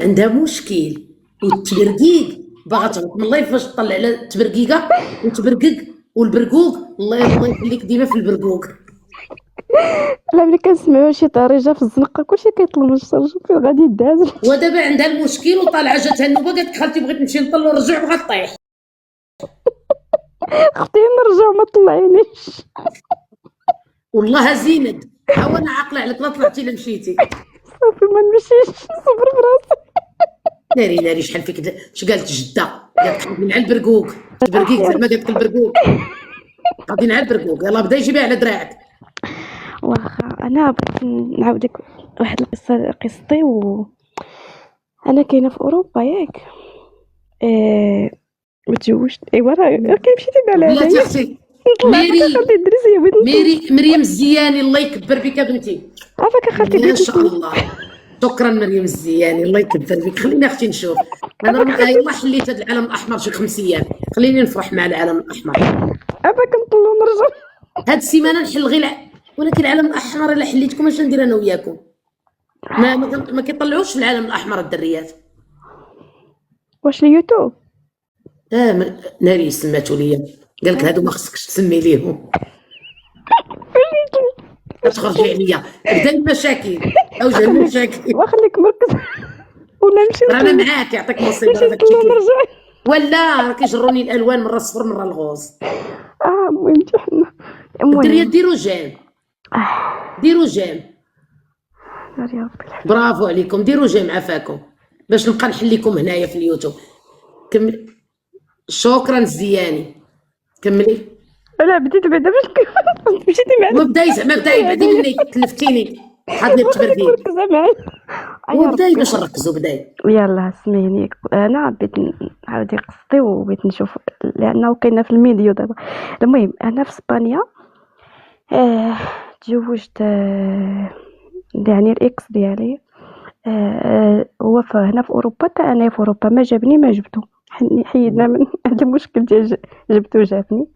عندها مشكل والتبرقيق باغا تهبط من الله فاش تطلع على التبرقيقه وتبرقق والبرقوق الله يخليك ديما في البرقوق. لا ملي كنسمعوا شي طريجه في الزنقه كلشي كيطلب من الشرج فين غادي يداز. ودابا عندها المشكل وطالعه جاتها النوبه قالت خالتي بغيت نمشي نطل ونرجع بغات طيح. اختي نرجع ما طلعينيش. والله زينت حاول عاقله عليك لا طلعتي لا مشيتي. صافي ما نمشيش صبر براسي. ناري شحال فيك اش قالت جده؟ قالت غادي على البرقوق البرقيق زعما قالت البرقوق غادي على البرقوق يلاه بدا يجيبها على دراعك. واخا انا بغيت نعاود لك واحد القصه قصتي انا كاينه في اوروبا ياك وتزوجت ايوا راه كيمشيتي مع لا عليا اختي ميري خالتي الدريسيه بغيت مريم الزياني الله يكبر بك يا بنتي. عافاك خالتي ما شاء الله شكرا مريم الزياني الله يكبر بك. خليني اختي نشوف انا يلاه حليت هذا العلم الاحمر شي 5 ايام خليني نفرح مع العلم الاحمر. عافاك نطلو نرجع هاد السيمانه نحل غير ولكن العلم الاحمر الا حليتكم اش ندير انا وياكم؟ ما كيطلعوش في العلم الاحمر الدريات. واش اليوتيوب ناري سماتو ليا قال لك هادو ما خصكش تسمي ليهم تخرجي عليا بدا المشاكل اوجه المشاكل وخليك مركز ولا نمشي رانا معاك يعطيك مصيبه هذاك الشيء نرجع ولا كيجروني الالوان مره الصفر مره الغوز. المهم حنا الدريات ديروا جيم ديروا جيم يا ربي برافو عليكم ديروا جيم عافاكم باش نبقى نحل لكم هنايا في اليوتيوب. كمل شكرا الزياني كملي. لا بديت بعدا باش مشيتي معايا مبداي بعدي مني تلفتيني حدني التبرقيق مركزه معايا وبداي باش نركزوا بداي. يلا سميني انا بغيت نعاود قصتي وبغيت نشوف لانه كاينه في الميديو دابا. المهم انا في اسبانيا تزوجت يعني الاكس ديالي هو هنا في اوروبا حتى انا في اوروبا ما جابني ما جبته حيدنا من هذا المشكل ديال جبته جابني.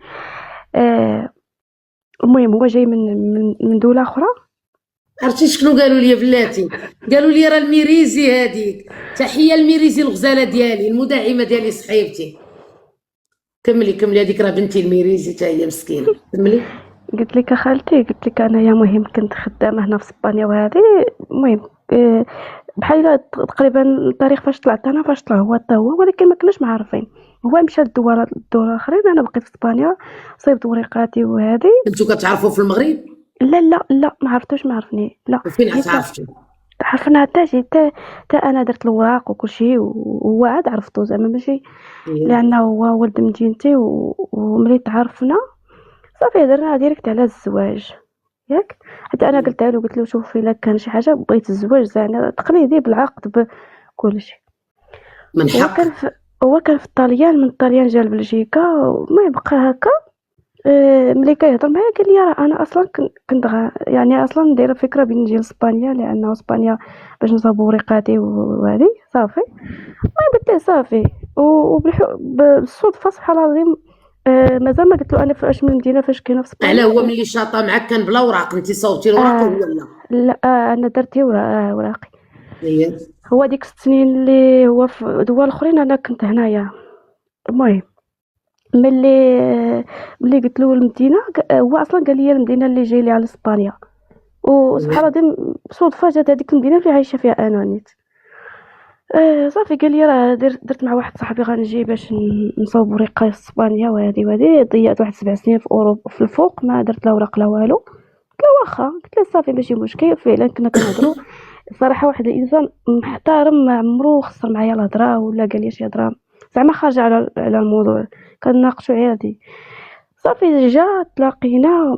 المهم هو جاي من دوله اخرى. عرفتي شكون قالوا لي بلاتي؟ قالوا لي راه الميريزي هذيك تحيه الميريزي الغزاله ديالي المداعمه ديالي صحيبتي. كملي هذيك راه بنتي الميريزي حتى هي مسكينه. كملي. قلت لك خالتي قلت لك انايا مهم كنت خدامه هنا في اسبانيا وهذه المهم بحال تقريبا الطريق فاش طلعت انا فاش طلع هو حتى هو ولكن ما كناش معرفين. هو مشى للدول الاخرين انا بقيت في اسبانيا صيبت وريقاتي وهذه. انتو كتعرفوا في المغرب؟ لا ما عرفتوش ما عرفني لا فين عرفتوا؟ عرفنا حتى انا درت الوراق وكل شيء وهو عاد عرفتو زعما ماشي لانه هو ولد مدينتي وملي تعرفنا صافي درنا ديريكت على الزواج ياك. حتى انا قلت له قلت له شوف الا كان شي حاجه بغيت الزواج زعما تقليدي بالعقد بكل شيء من حق. هو كان في الطليان من الطليان جا لبلجيكا ما يبقى هكا. ملي كيهضر معايا قال لي راه انا اصلا كنت يعني اصلا دايره فكره بين نجي لاسبانيا لانه اسبانيا باش نصاوبوا وريقاتي وهذه صافي. المهم قلت له صافي وبالصدفه سبحان الله العظيم مازال ما قلت له انا فاش من المدينه فاش كاينه في اسبانيا. على هو ملي شاطا معاك كان بلا وراق انت صوبتي الوراق ولا لا انا درت وراقي. هي هو ديك 6 سنين اللي هو في دول اخرين انا كنت هنايا. المهم ملي قلت له المدينه هو اصلا قال لي المدينه اللي جاي لي على اسبانيا وسبحان الله بصدفه جات هذيك المدينه اللي عايشه فيها انا نيت. صافي قال لي راه درت مع واحد صاحبي غنجي باش نصاوب ورقه في اسبانيا وهذه ضيعت واحد 7 سنين في اوروبا في الفوق ما درت لا اوراق لا والو. قلت له واخا قلت له صافي ماشي مشكل. فعلا كنا كنهضروا صراحه واحد الانسان محترم ما عمرو خسر معايا الهضره ولا قال لي شي هضره زعما خارجه على الموضوع كنناقشوا عادي. صافي جا تلاقينا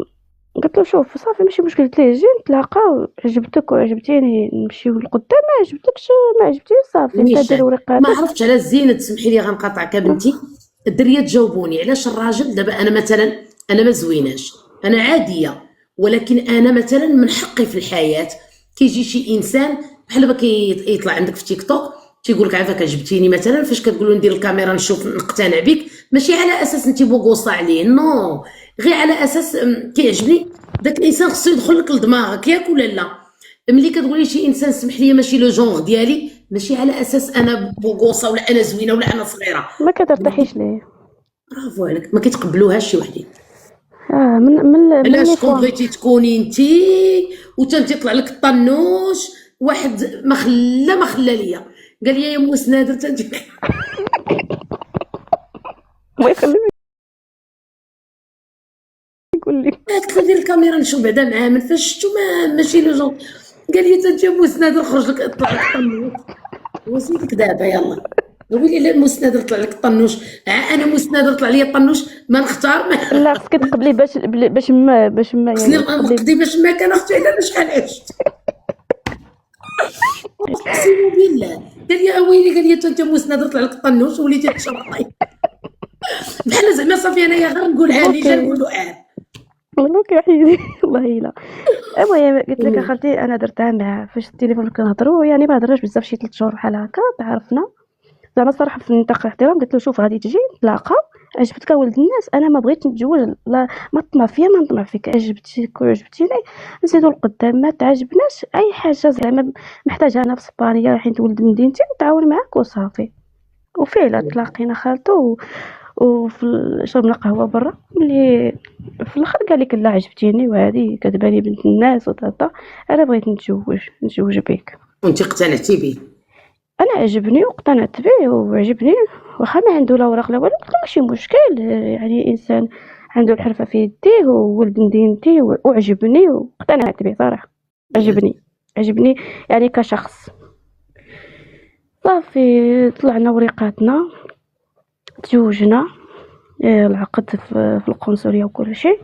قلت له شوف صافي ماشي مشكل قلت ليه جي نتلاقاو عجبتك وعجبتيني نمشيو لقدام ما عجبتكش ما عجبتيش صافي انت دير ورقه. ما عرفتش على الزينه تسمحي لي غنقاطعك بنتي. الدريات جاوبوني علاش الراجل دابا انا مثلا انا ما زويناش انا عاديه ولكن انا مثلا من حقي في الحياه كيجي شي انسان بحال دابا كيطلع عندك في تيك توك تيقول لك عافاك عجبتيني مثلا فاش كتقول له ندير الكاميرا نشوف نقتنع بك ماشي على اساس انت بوغوصه عليه نو غير على اساس كيعجبني داك الانسان خصو يدخل لك لدماغك ياك ولا لا. ملي كتقولي شي انسان سمح لي ماشي لو جونغ ديالي ماشي على اساس انا بوغوصه ولا انا زوينه ولا انا صغيره. ما كترتاحيش ليه. برافو عليك، ما كيتقبلوهاش شي وحدين. من لي علاش كون بوان. بغيتي تكوني انتي وتنتي يطلع لك الطنوش، واحد ما خلى ليا قال لي يا مو سنادر تنتي الله يخليك يقول لي. قلت له دير الكاميرا نشوف بعدا معاه من فاش شفتو ماشي لو جون. قال لي تنتي يا مو سنادر خرج لك طلع لك الطنوش. وزيدك دابا يلا قولي لا مو سنادر طلع لك الطنوش، انا مو سنادر طلع لي الطنوش ما نختار ما لا خصك تقبلي باش ما خصني يعني تقبلي. نقضي باش ما كان اختي الا شحال عشت. اقسم بالله قال لي اويلي، قال لي انت مو سنادر طلع لك الطنوش وليتي تشرطي بحال زعما صافي انايا غير نقولها لي جا نقول له مبروك يا حيدي. والله الا. المهم قلت لك اخرتي انا درتها مع فاش التليفون كنهضروا، يعني ما هضرناش بزاف شي 3 شهور بحال هكا تعرفنا زعما الصراحه في نطاق الاحترام. قلت له شوف غادي تجي نتلاقى، عجبتك ولد الناس انا ما بغيتش نتزوج، لا ما طمع فيا ما نطمع فيك، عجبتك وعجبتيني نزيدو لقدام، ما تعجبناش اي حاجه زعما محتاجها انا في اسبانيا رايحين تولد مدينتي نتعاون معاك وصافي. وفعلا تلاقينا خالته وفي شربنا قهوه برا، اللي في الاخر قال لك لا عجبتيني وهذه كتباني بنت الناس وطاطا، انا بغيت نتزوج بك. وانت اقتنعتي به؟ انا عجبني واقتنعت به وعجبني، واخا ما عنده لا وراق لا والو، قلت له ماشي مشكل، يعني انسان عنده الحرفه في يديه وولد مدينتي وعجبني واقتنعت به صراحه. عجبني يعني كشخص. صافي طلعنا وريقاتنا تزوجنا، العقد في القنصليه وكل شيء.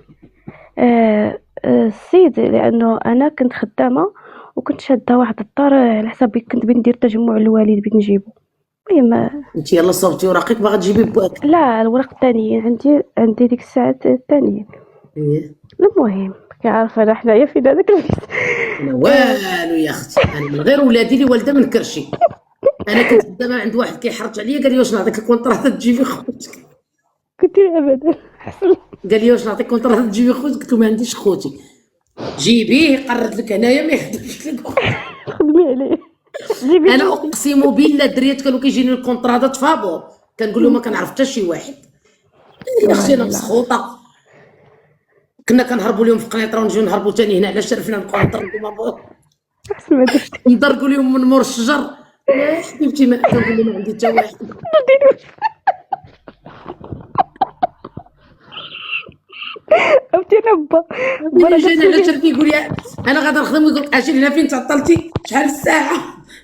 السيد لانه انا كنت خدامه وكنت شاده واحد الدار على حسابي، كنت بغيت ندير تجمع الوالد بغيت نجيبو. المهم انت يلا صوبتي وراقك باغا تجيبي بواك؟ لا الورق الثانيين عندي ديك الساعات الثانيين. المهم كيعرف انا حنايا في هذاك البيت انا والو يا اختي، انا من غير ولادي اللي والده من كرشي. انا كنت خدامه عند واحد كيحرج عليا، قال لي واش نعطيك الكونطرا تجيبي خوتك؟ قلت له ابدا. قال لي واش نعطيك كونطرا تجيبي خوتك؟ قلت له ما عنديش خوتي. جيبيه قررت لك هنايا ما يخدمش لك. خدمي عليه. انا اقسم بالله الدريات كانوا كيجيني الكونطرادات فابور، كنقول لهم ما كنعرف حتى شي واحد. يا اختي انا مسخوطه، كنا كنهربوا لهم في قنيطره ونجيو نهربوا ثاني هنا، علاش عرفنا نبقاو نضربوا احسن ما درتي. ندركوا لهم من مور الشجر. يا حبيبتي ما كنقول لهم ما عندي حتى واحد. عرفتي انا با ملي جاني على شرفي يقول لي انا غادا نخدم، ويقول لك اجي هنا فين تعطلتي شحال الساعه؟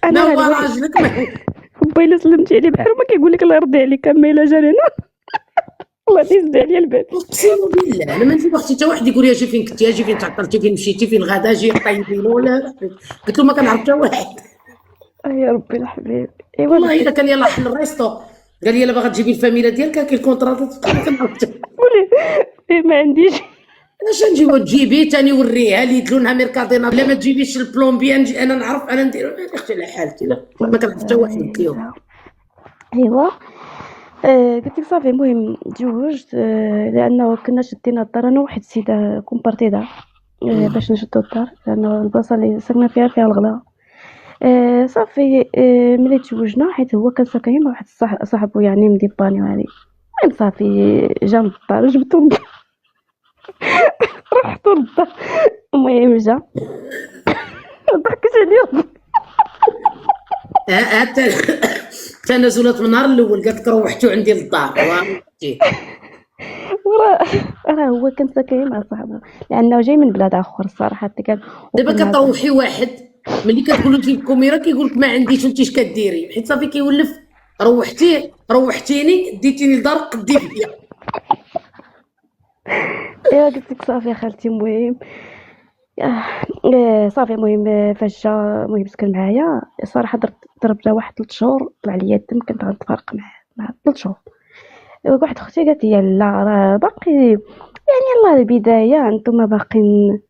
ما هو راجلك ما با الا سلمتي عليه بحال ما كيقول لك الله يرضي عليك، اما الا جا هنا الله يزيد عليا البال. اقسم بالله انا ما نجيب اختي حتى واحد يقول لي اجي فين كنتي، اجي فين تعطلتي، فين مشيتي، فين غادا، اجي طيبين ولا. قلت له ما كنعرف حتى واحد. يا ربي الحبيب. ايوا والله الا كان يلاه حل الريستو، قال لي الا باغا تجيبي الفاميله ديالك كاين الكونطرات كنعرف قولي ما عنديش. اش نجيبو تجيبي ثاني وريها لي لونها ميركادينا، لا ما تجيبيش البلومبي نجي انا نعرف انا ندير اختي على حالتي. لا ما كنعرف حتى واحد اليوم. ايوا قلت لك صافي. المهم تزوجت لانه كنا شدينا الدار انا وواحد السيده كومبارتيدا باش نشدو الدار، لانه البلاصه اللي سكننا فيها الغلا. صافي ملي تزوجنا حيت هو كان ساكن مع واحد صاحبو يعني مديباني وهادي. المهم صافي جا للدار جبتو رحتو للدار. المهم جا ضحكت عليا. تنازلات من النهار الاول، قالت لك روحتو عندي للدار. راه هو كان ساكن مع صاحبنا لانه جاي من بلاد اخر الصراحه. كان دابا كتروحي واحد ملي كتقول له تجيب الكاميرا كيقول لك ما عنديش وانت اش كديري، حيت صافي كيولف روحتيني ديتيني للدار قدي فيا. ايوا قلت لك صافي خالتي. المهم صافي. المهم فاش جا المهم سكن معايا صراحه ضربنا واحد 3 شهور طلع ليا الدم، كنت غنتفارق مع 3 شهور. واحد اختي قالت لي لا راه باقي يعني يلاه البدايه، انتم باقين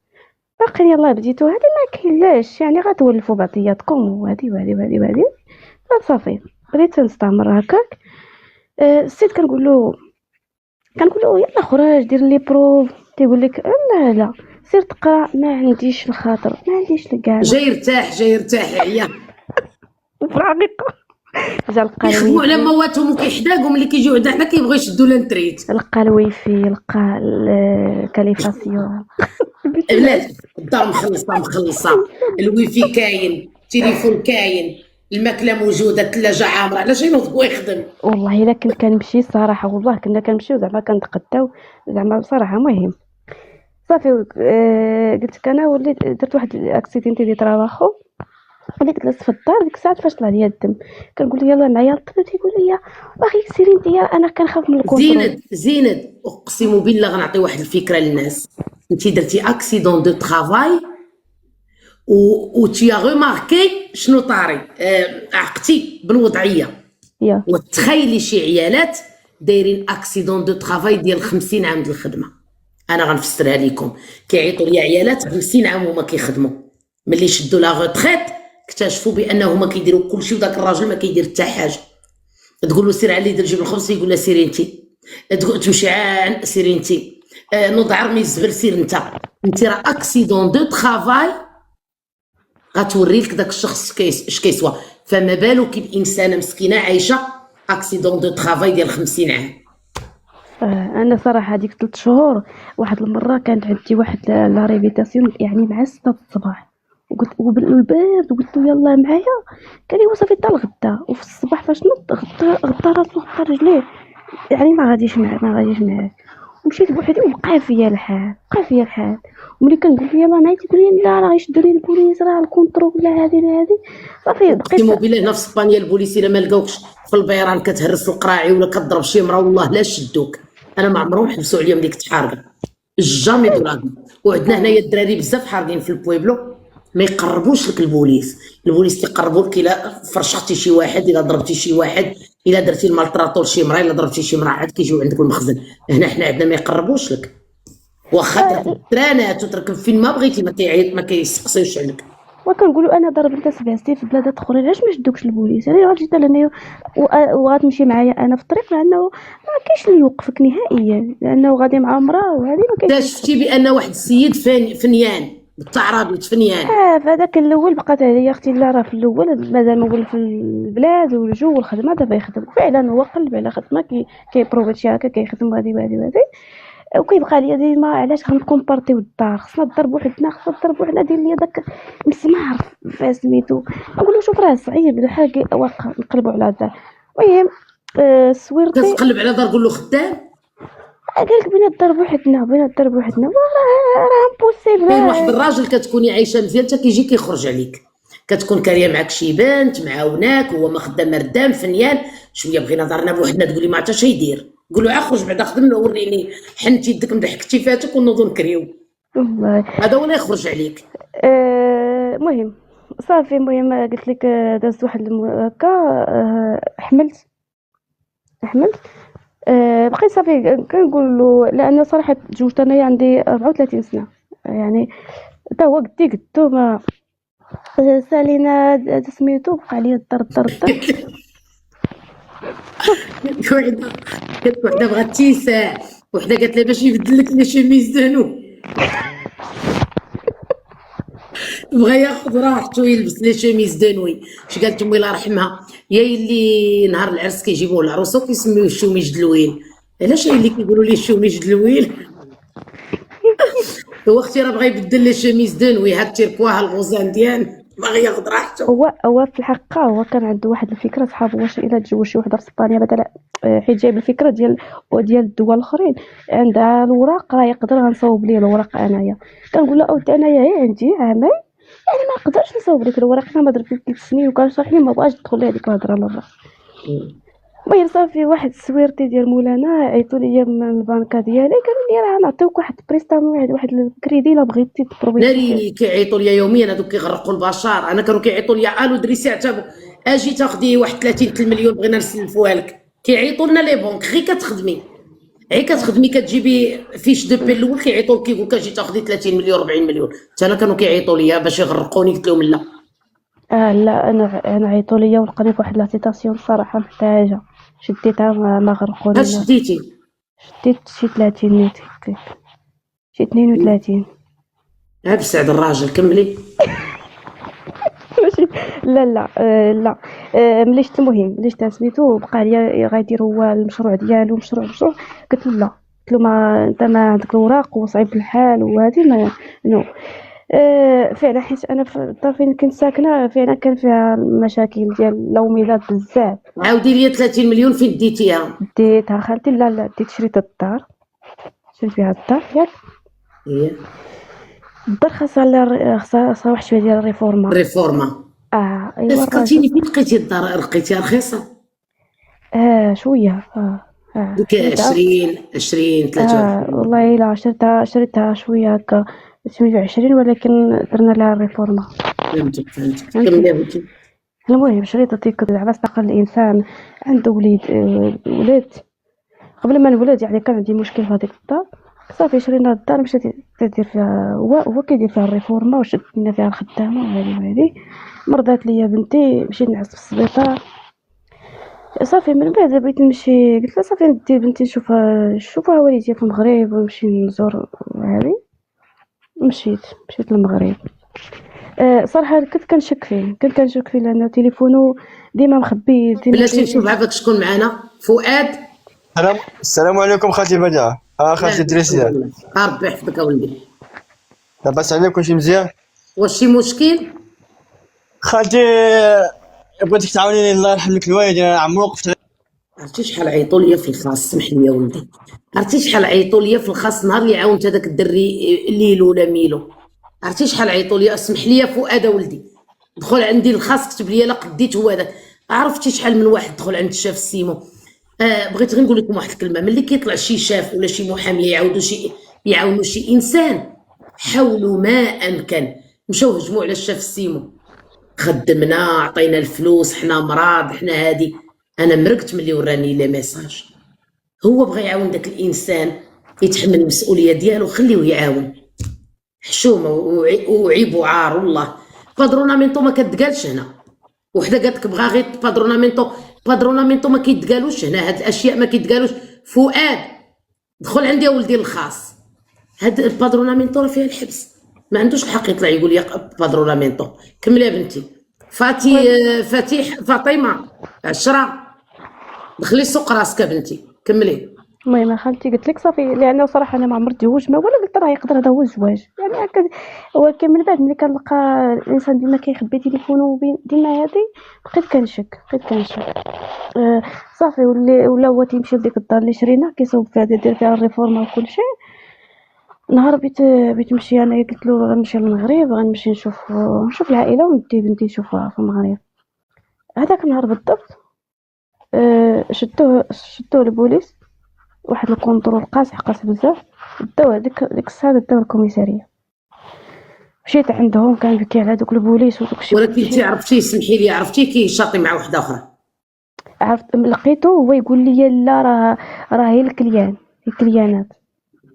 يلاه بديتو هادي ما كاينلاش يعني غتولفوا بعضياتكم وهادي صافي. بديت نستعمر هكاك. السيد كنقول له يلا خرج دير لي بروف، تيقول لك لا سير تقرا، ما عنديش الخاطر ما عنديش الكاع. جاي يرتاح عيا. في الحقيقة جا لقى كيخدموا على الويفي، مواتهم وكيحداقوا، ملي كيجيو عندنا حنا كيبغيو يشدوا لانتريت. لقى الويفي، لقى الكاليفاسيون. بلاتي الدار مخلصه، الويفي كاين، التليفون كاين، الماكله موجوده، الثلاجه عامره، علاش ينوض هو يخدم؟ والله الا كنت كنمشي صراحه، والله كنا كنمشيو زعما كنتغداو زعما بصراحه مهم. صافي قلت لك انا وليت درت واحد الاكسيدنتي ديال طرابخو، وليت جلست في الدار ديك الساعه فاش طلع ليا الدم، كنقول له يلاه معايا الطبيب، تيقول لي باغي سيري انتيا، انا كنخاف من الكونترول. زينب اقسم بالله غنعطي واحد الفكره للناس. انت درتي اكسيدون دو ترافاي و تي غوماركي شنو طاري، عقتي بالوضعيه. يا وتخيلي شي عيالات دايرين اكسيدون دو ترافاي ديال 50 عام ديال الخدمه. انا غنفسرها لكم. كيعيطوا لي عيالات 50 عام هما كيخدموا، ملي شدوا لا روتريت اكتشفوا بانه هما كيديروا كلشي وداك الراجل ما كيدير حتى حاجه. تقول له سير علي جيب الخبز، يقول لها سيري انت. تمشي سيري انت. نوض عرمي الزبل، سير انت راه اكسيدون دو ترافاي غتوري لك داك الشخص اش كيسوى. فما بالك بانسانه مسكينه عايشه اكسيدون دو ترافاي ديال 50 عام. انا صراحه هذيك 3 شهور واحد المره كانت عندي واحد لا ريفيتاسيون يعني مع 6 الصباح، وقلت وبالبرد وقلت له يلا معايا، قال لي صافي حتى الغدا. وفي الصباح فاش نط غطى راسو غطى رجليه، يعني ما غاديش معاه. ومشيت بوحدي وبقى فيا الحال. وملي كنقول له يلا معايا تيقول لي لا راه غيشدوا لي البوليس، راه الكونترول لا هذه. صافي بقيت اقسم بالله هنا في اسبانيا البوليس الا ما لقاوكش في البيران كتهرس القراعي ولا كضرب شي مرا والله لا شدوك. انا ما عمرهم حبسوا عليا ملي كنت حارقه، جامي دو لاغي. وعندنا هنايا الدراري بزاف حارقين في البويبلو ما يقربوش لك البوليس كيقربوا لك الا فرشختي شي واحد، الا ضربتي شي واحد، الا درتي المالطراتور شي مرا، الا ضربتي شي مرا عاد كيجيو عندك المخزن. هنا حنا عندنا ما يقربوش لك، واخا تركب الترانات وتركب فين ما بغيتي ما كيسقسيوش عليك. وكنقولوا انا ضرب انت 7 سنين في بلادات اخرين، علاش ما شدوكش البوليس؟ يعني غتجي حتى لهنايا وغتمشي معايا انا في الطريق، لانه ما كاينش اللي يوقفك نهائيا، لانه غادي مع مراه وهذه ما كاينش. شفتي بان واحد السيد فنيان بالتعرابي فنيان. فهذاك الاول بقات عليا اختي لا، راه في الاول مازال ما في البلاد والجو والخدمه، دابا يخدم فعلا، هو قلب على خدمه كيبروفيت شي هكا كيخدم وهذه وكيبقى ليا ديما علاش غنكومبارتيو الدار، خصنا الدار بوحدنا دير ليا داك مسمار في سميتو، نقول له شوف راه صعيب بحال واقع نقلبوا على الدار. المهم سويرتي كتقلب على دار قول له خدام. قالك بينا الدار بوحدنا راه امبوسيبل. كاين واحد الراجل كتكوني عايشه مزيان حتى كيجي كيخرج عليك، كتكون كاريه معاك شي بنت معاوناك، هو ما خدام ردام فنيان، شويه بغينا دارنا بوحدنا، تقولي ما عرفت اش يدير، قول له خرج بعدا خدم وريني حنتي يدك مضحكتي فاتك ونوضو نكريو. والله هذا ولا يخرج عليك. المهم صافي، المهم قلت لك دازت واحد هكا، حملت بقيت صافي كنقول له، لان صراحه تزوجت انايا عندي 34 سنه، يعني حتى هو قدو ما سالينا سميتو، بقى عليا الدر وحده بغات تيساع، وحده قالت لها باش يبدل لك لي شيميز دانو، بغى ياخذ راحته يلبس لي شيميز دانوي. اش قالت امي الله يرحمها؟ يا اللي نهار العرس كيجيبوه العروسه وكيسميوه الشوميج دلويل. علاش هي اللي كيقولوا لي الشوميج دلويل؟ هو اختي راه بغى يبدل لي شيميز دانوي، هاد التيركواه الغوزان ديال باغي ياخذ راحته. هو في الحقيقه هو كان عنده واحد الفكره صحابو، واش الا تزوج شي وحده في اسبانيا بدل، حيت جايب الفكره ديال الدول الاخرين عندها الوراق، راه يقدر غنصاوب ليه الوراق انايا. كنقول له اودي انايا عندي عامين، يعني ما نقدرش نصاوب لك الوراق، انا ما درت 3 سنين وكنشرح لي ما بغاش تدخل لي هذيك الهضره للراس. المهم صافي واحد السويرتي ديال مولانا عيطوا لي من البنكه ديالي، قالوا لي راه نعطيوك واحد بريستام، واحد الكريدي الا بغيتي تبروفيتي. ناري كيعيطوا ليا يوميا هذوك كيغرقوا البشر. انا كانوا كيعيطوا ليا الو دريسي عتابو اجي تاخدي واحد 30 المليون بغينا نسلفوها لك. كيعيطوا لنا لي بونك غير كتخدمي كتجيبي فيش دو بي الاول كيعيطوا لك كيقول لك اجي تاخدي 30 مليون 40 مليون. حتى انا كانوا كيعيطوا ليا باش يغرقوني، قلت لهم لا. لا انا عيطوا ليا ولقاني فواحد لاسيتاسيون صراحه محتاجه، شديتها ما غرقوني. هاش شديتي؟ شديت شي 30 نيت هكاك، شي 32. بسعد الراجل كملي. ماشي. لا لا لا. ملي شفت المهم ملي شفت سميتو بقى عليا غيدير هو المشروع ديالو مشروع قلت له لا، قلت له ما انت ما عندك الوراق وصعيب الحال وهذه ما نو. فعلا حيت انا في الدار فين كنت ساكنه فعلا كان فيها مشاكل ديال اللوميضات بزاف. عاودي لي 30 مليون فين ديتيها؟ ديتها خالتي. لا لا ديت شريت الدار، شريت فيها الدار ياك. هي الدار خاصها واحد شويه ديال الريفورما. الريفورما. ايوا الراجل فكرتيني فين لقيتي الدار؟ لقيتيها رخيصة؟ شويه ديك شريتها. 20 23. والله إلا شريتها شوية هكا 28 ولكن درنا لها الريفورما. فهمتك فهمتي. كملي بنتي. المهم شريت ديك على استقل الإنسان عنده ولاد قبل ما نولد يعني كان عندي مشكل في هذيك الدار. صافي شرينا الدار مشات تدير فيها هو كيدير فيها الريفورما وشدنا فيها الخدامة وهذه مرضات ليا بنتي مشيت نعس في السبيطار. صافي من بعد بغيت نمشي قلت لها صافي ندي بنتي نشوفها والديا في المغرب ونمشي نزور هذه. مشيت للمغرب. صراحه كنت كنشك فيه لان تليفونه ديما مخبي ديما بلاتي نشوف عافاك شكون معنا. فؤاد. السلام عليكم خالتي بدر. خالتي دريسيا. ربي يحفظك اولدي. لاباس عليك كلشي مزيان؟ واش شي مشكل؟ خالتي بغيتك تعاونيني الله يرحم لك الوالد، انا عم وقفت. عرفتي شحال عيطوا ليا في الخاص؟ سمح لي يا ولدي. عرفتي شحال عيطوا ليا في الخاص نهار اللي عاونت هذاك الدري ليلو ولا ميلو؟ عرفتي شحال عيطوا ليا؟ اسمح لي يا فؤاد ولدي، دخل عندي الخاص كتب لي لا قديت هو هذاك. عرفتي شحال من واحد دخل عند الشاف السيمو. بغيت غير نقول لكم واحد الكلمه، ملي كيطلع شي شاف ولا شي محامي يعاونوا شي انسان حاولوا ما امكن. مشاو هجموا على الشاف السيمو، خدمنا عطينا الفلوس حنا مراد حنا هادي. انا مرقت ملي وراني لي ميساج. هو بغى يعاون داك الانسان يتحمل المسؤوليه ديالو، خليه يعاون. حشومه وعيب وعار والله. بادرونامنتو ما كتقالش هنا. وحده قالت لك بغا غير بادرونامنتو ما كيتقالوش هنا، هاد الاشياء ما كيتقالوش. فؤاد دخل عندي يا ولدي الخاص. هاد البادرونامنتو راه فيها الحبس، ما عندوش الحق يطلع يقول لي بادرونامنتو. كملي يا بنتي. فاطمه 10 دخلي السوق راسك بنتي. كملي. المهم خالتي قلت لك صافي لانه صراحه انا ما عمرت تزوج ما ولا قلت راه يقدر هذا هو الزواج يعني هكا. ولكن من بعد ملي كنلقى الانسان ديما كيخبي تليفونه ديما هذه بقيت كنشك. صافي ولا هو تيمشي لديك الدار اللي شرينا كيصوب فيها دير فيها الريفورما وكل شيء. نهار بيت نمشي انا قلت له غنمشي للمغرب غنمشي نشوف العائله وندي بنتي نشوفها في المغرب. هذاك النهار بالضبط شدوه البوليس، واحد الكونترول قاصح بزاف. داو ديك الساعه داو الكوميساريه. مشيت عندهم كان بكي على دوك البوليس ودوك الشيء. ولكن انت عرفتي سمحي لي، عرفتي كيشاطي مع وحده اخرى؟ عرفت لقيته هو يقول لي لا راه هي الكليانات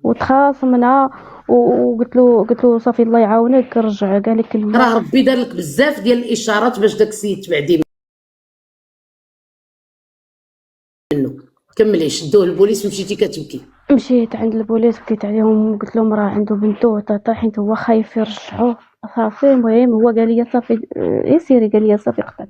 وتخاصمنا وقلت له صافي الله يعاونك رجع. قال لك راه ربي دار لك بزاف ديال الاشارات باش داك السيد تبعدي منه. كملي. شدوه البوليس مشيتي كتبكي؟ مشيت عند البوليس بكيت عليهم قلت لهم راه عنده بنته طايحين هو خايف يرجعوه. صافي المهم هو قال لي صافي سيري، قال لي صافي قطعت